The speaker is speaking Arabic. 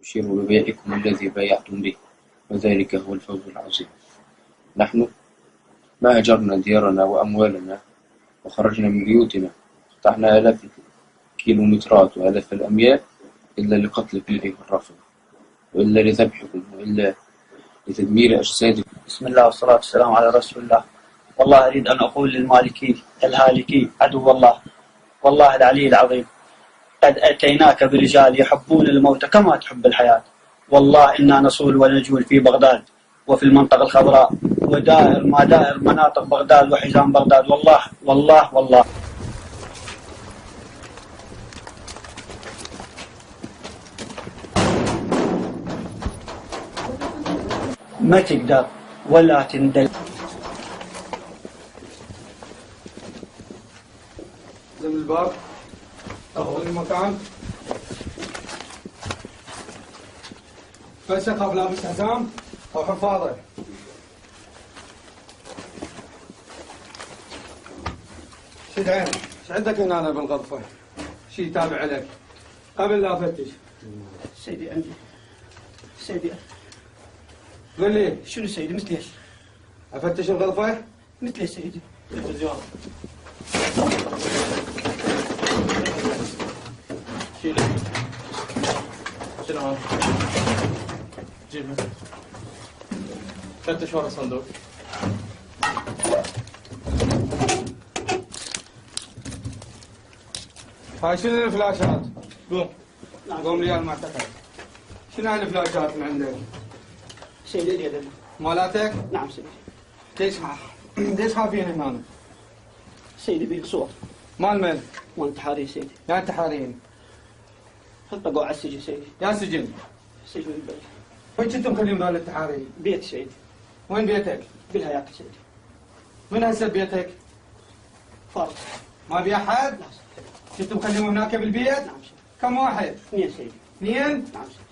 وأبشروا ببيعكم الذي بايعتم به وذلك هو الفوز العظيم. نحن ما هجرنا ديارنا وأموالنا وخرجنا من بيوتنا، قطعنا آلاف الكيلومترات وآلاف الأميال إلا لقتلكم أيها الرافضة، وإلا لذبحكم، وإلا لتدمير أجسادكم. بسم الله والصلاة والسلام على رسول الله. والله أريد أن أقول للمالكي الهالكي عدو الله، والله العلي العظيم، قد أتيناك برجال يحبون الموت كما تحب الحياة. والله إنا نصول ونجول في بغداد وفي المنطقة الخضراء ودائر ما دائر مناطق بغداد وحزام بغداد. والله والله والله ما تقدر ولا تندل. زم الباب أخذ المكان بس أخاف لابس حزام أو حفاظة. شد عينك، ايش عندك هنا بالغرفة؟ شي يتابع عليك قبل لا أفتش. سيدي عندي سيدي. قل لي شنو سيدي؟ مثل ايش؟ أفتش الغرفة؟ مثل ايش سيدي؟ التلفزيون. شيله. شيله هون. جيبها. فتش ورا الصندوق. هاي شنو الفلاشات؟ قوم نعم. قوم لي المعتقد. شنو هاي الفلاشات اللي عندك؟ سيدي اليد. مالاتك؟ نعم سيدي. ليش خافين هنا؟ سيدي بيه صور. مال من؟ مال انتحاري سيدي. يا انتحاريين طقوا على السجن سيدي. يا سجن. سجن البيت. وين كنتم مخليهم ذول الانتحاريين؟ بيت سيدي. وين بيتك؟ بالهياكل سيدي. من هسه بيتك؟ فارغ. ما بي احد؟ لا سيدي. كنتم مخليهم هناك بالبيت؟ نعم سيدي. كم واحد؟ 2 سيدي. 2؟ نعم سيدي.